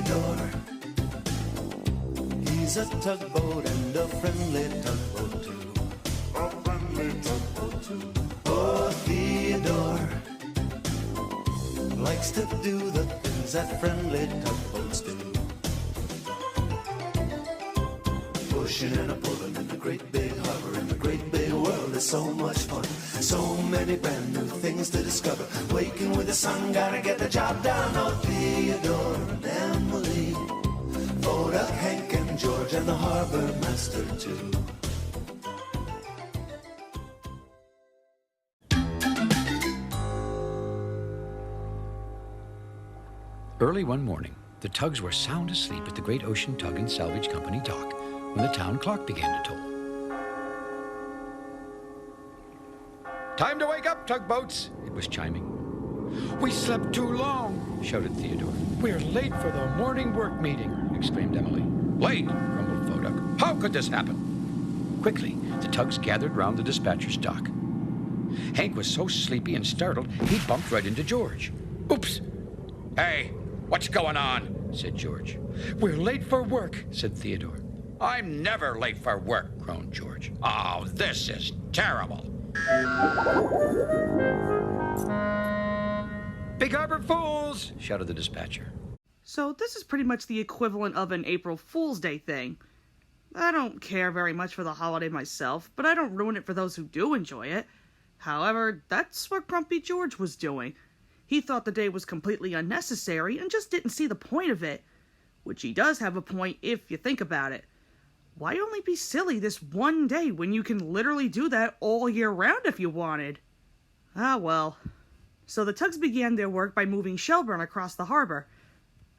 Theodore. He's a tugboat and a friendly tugboat too. A friendly tugboat too. Oh, Theodore likes to do the things that friendly tugboats do. Pushing and a pulling in the great big harbor, in the great big world is so much fun. So many brand new things to discover. Waking with the sun, gotta get the job done. Oh, Theodore and Emily, Theodore, Hank and George, and the harbor master too. Early one morning, the tugs were sound asleep at the Great Ocean Tug and Salvage Company dock when the town clock began to toll. Time to wake up, tugboats, it was chiming. We slept too long, shouted Theodore. We're late for the morning work meeting, exclaimed Emily. Late, grumbled Theodore. How could this happen? Quickly, the tugs gathered round the dispatcher's dock. Hank was so sleepy and startled, he bumped right into George. Oops! Hey, what's going on? Said George. We're late for work, said Theodore. I'm never late for work, groaned George. Oh, this is terrible. Big Harbour Fools, shouted the dispatcher. So this is pretty much the equivalent of an April Fool's Day thing. I don't care very much for the holiday myself, but I don't ruin it for those who do enjoy it. However, that's what Grumpy George was doing. He thought the day was completely unnecessary and just didn't see the point of it. Which he does have a point if you think about it. Why only be silly this one day when you can literally do that all year round if you wanted? Ah well. So the tugs began their work by moving Shelburne across the harbor.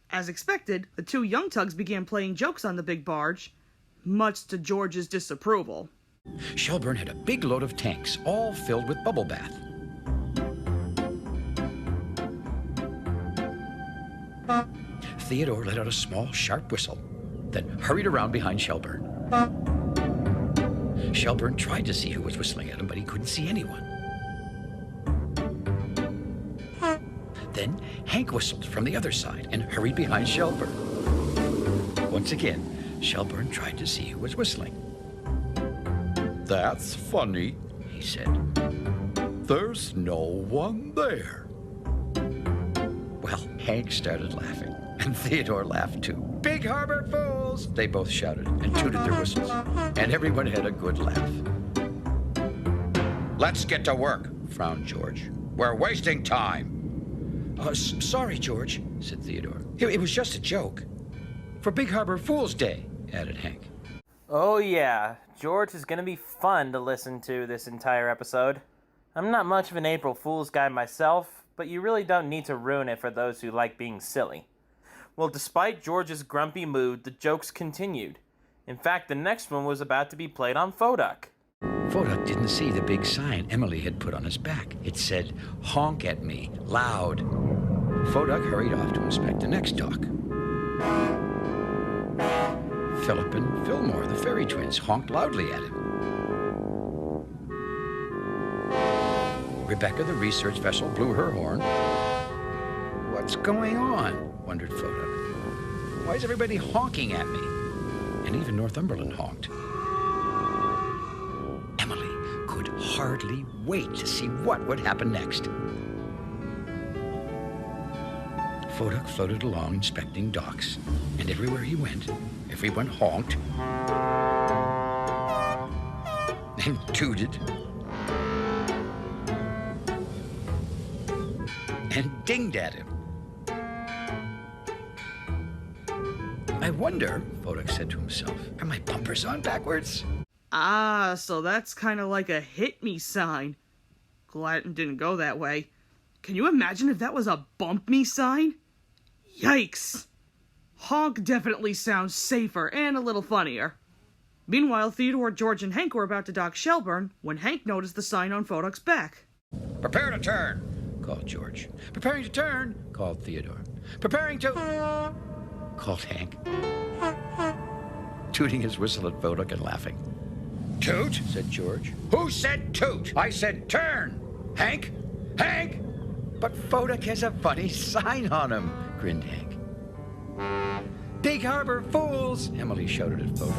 As expected, the two young tugs began playing jokes on the big barge, much to George's disapproval. Shelburne had a big load of tanks, all filled with bubble bath. Theodore let out a small, sharp whistle, then hurried around behind Shelburne. Shelburne tried to see who was whistling at him, but he couldn't see anyone. Then Hank whistled from the other side and hurried behind Shelburne. Once again, Shelburne tried to see who was whistling. That's funny, he said. There's no one there. Well, Hank started laughing, and Theodore laughed too. Big Harbour Fools, they both shouted and tooted their whistles, and everyone had a good laugh. Let's get to work, frowned George. We're wasting time. Sorry, George, said Theodore. It was just a joke. For Big Harbour Fools Day, added Hank. Oh yeah, George is gonna be fun to listen to this entire episode. I'm not much of an April Fool's guy myself, but you really don't need to ruin it for those who like being silly. Well, despite George's grumpy mood, the jokes continued. In fact, the next one was about to be played on Theodore. Theodore didn't see the big sign Emily had put on his back. It said, "Honk at me, loud." Theodore hurried off to inspect the next dock. Philip and Fillmore, the fairy twins, honked loudly at him. Rebecca, the research vessel, blew her horn. What's going on? Wondered Theodore. Why is everybody honking at me? And even Northumberland honked. Emily could hardly wait to see what would happen next. Theodore floated along inspecting docks, and everywhere he went, everyone honked and tooted and dinged at him. I wonder, Theodore said to himself, are my bumpers on backwards? Ah, so that's kind of like a hit me sign. Glad it didn't go that way. Can you imagine if that was a bump me sign? Yikes! Honk definitely sounds safer and a little funnier. Meanwhile, Theodore, George, and Hank were about to dock Shelburne when Hank noticed the sign on Theodore's back. Prepare to turn, called George. Preparing to turn, called Theodore. Preparing to... called Hank, tooting his whistle at Theodore and laughing. Toot, said George. Who said toot? I said turn. Hank? Hank? But Theodore has a funny sign on him, grinned Hank. Big Harbour Fools! Emily shouted at Theodore.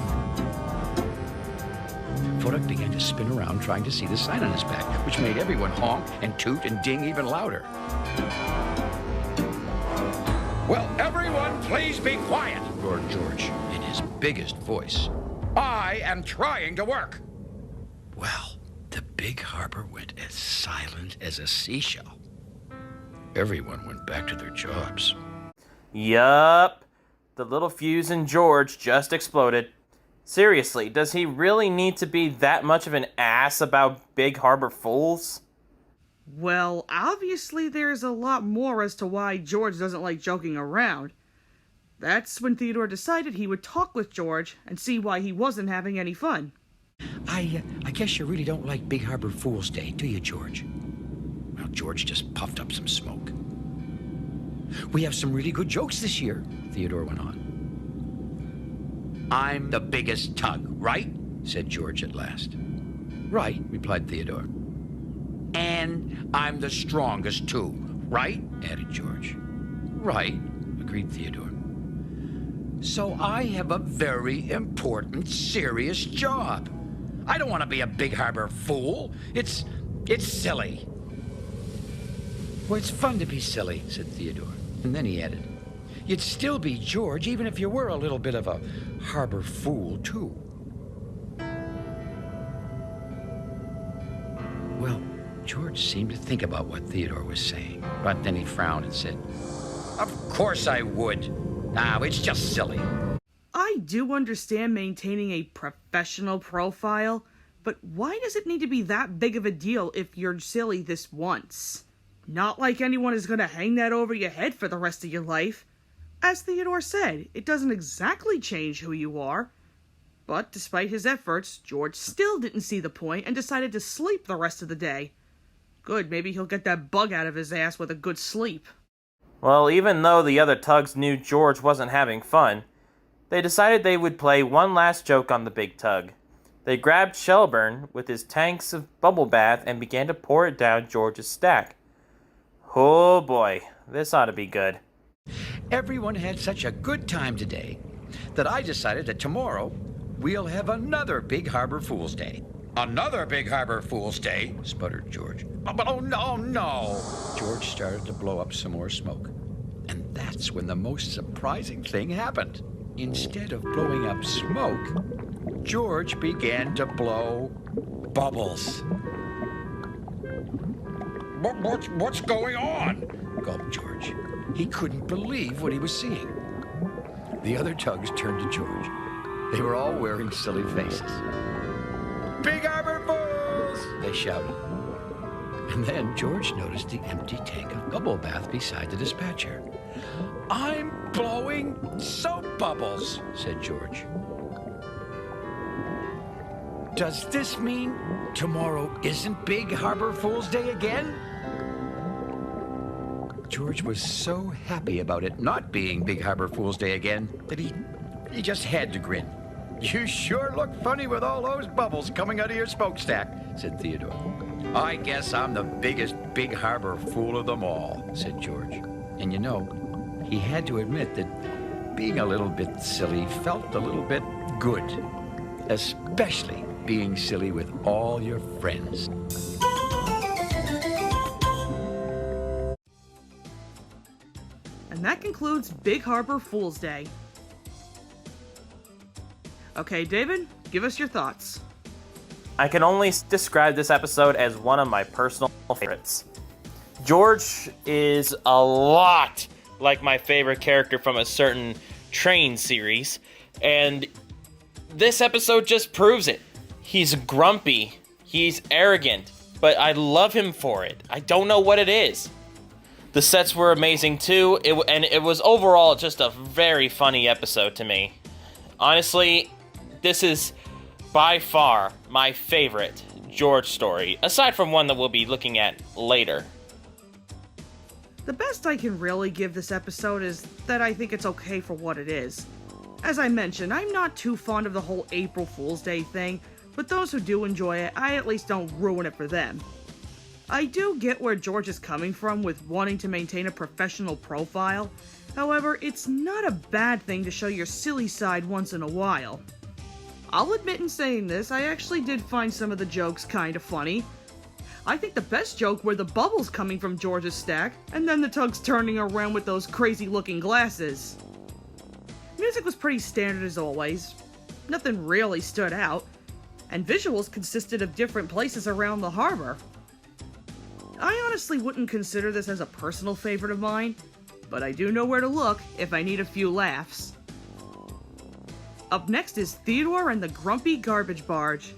Theodore began to spin around trying to see the sign on his back, which made everyone honk and toot and ding even louder. Well, everyone, please be quiet, roared George in his biggest voice. I am trying to work. Well, the Big Harbour went as silent as a seashell. Everyone went back to their jobs. Yup. The little fuse in George just exploded. Seriously, does he really need to be that much of an ass about Big Harbour Fools? Well, obviously there's a lot more as to why George doesn't like joking around. That's when Theodore decided he would talk with George and see why he wasn't having any fun. I guess you really don't like Big Harbour Fools Day, do you, George? Well, George just puffed up some smoke. We have some really good jokes this year, Theodore went on. I'm the biggest tug, right? Said George at last. Right, replied Theodore. And I'm the strongest too, right? Added George. Right, agreed Theodore. So I have a very important, serious job. I don't want to be a Big Harbour fool. It's silly. Well, it's fun to be silly, said Theodore. And then he added, you'd still be George even if you were a little bit of a harbor fool, too. Well, George seemed to think about what Theodore was saying, but then he frowned and said, of course I would. No, it's just silly. I do understand maintaining a professional profile, but why does it need to be that big of a deal if you're silly this once? Not like anyone is going to hang that over your head for the rest of your life. As Theodore said, it doesn't exactly change who you are. But despite his efforts, George still didn't see the point and decided to sleep the rest of the day. Good, maybe he'll get that bug out of his ass with a good sleep. Well, even though the other tugs knew George wasn't having fun, they decided they would play one last joke on the big tug. They grabbed Shelburne with his tanks of bubble bath and began to pour it down George's stack. Oh boy, this ought to be good. Everyone had such a good time today that I decided that tomorrow we'll have another Big Harbour Fools Day. Another Big Harbour Fools Day, sputtered George. Oh, no. George started to blow up some more smoke. And that's when the most surprising thing happened. Instead of blowing up smoke, George began to blow bubbles. What's going on? Gulped George. He couldn't believe what he was seeing. The other tugs turned to George. They were all wearing silly faces. Big Harbour Fools! They shouted. And then George noticed the empty tank of bubble bath beside the dispatcher. I'm blowing soap bubbles, said George. Does this mean tomorrow isn't Big Harbour Fools Day again? George was so happy about it not being Big Harbour Fools Day again that he just had to grin. You sure look funny with all those bubbles coming out of your smokestack, said Theodore. I guess I'm the biggest Big Harbour fool of them all, said George. And you know, he had to admit that being a little bit silly felt a little bit good, especially being silly with all your friends. And that concludes Big Harbour Fools Day. Okay, David, give us your thoughts. I can only describe this episode as one of my personal favorites. George is a lot like my favorite character from a certain train series, and this episode just proves it. He's grumpy, he's arrogant, but I love him for it. I don't know what it is. The sets were amazing too, and it was overall just a very funny episode to me. Honestly, this is by far my favorite George story, aside from one that we'll be looking at later. The best I can really give this episode is that I think it's okay for what it is. As I mentioned, I'm not too fond of the whole April Fool's Day thing, but those who do enjoy it, I at least don't ruin it for them. I do get where George is coming from with wanting to maintain a professional profile, However, it's not a bad thing to show your silly side once in a while. I'll admit in saying this, I actually did find some of the jokes kinda funny. I think the best joke were the bubbles coming from George's stack, and then the tugs turning around with those crazy-looking glasses. Music was pretty standard as always. Nothing really stood out, and visuals consisted of different places around the harbor. I honestly wouldn't consider this as a personal favorite of mine, but I do know where to look if I need a few laughs. Up next is Theodore and the Grumpy Garbage Barge.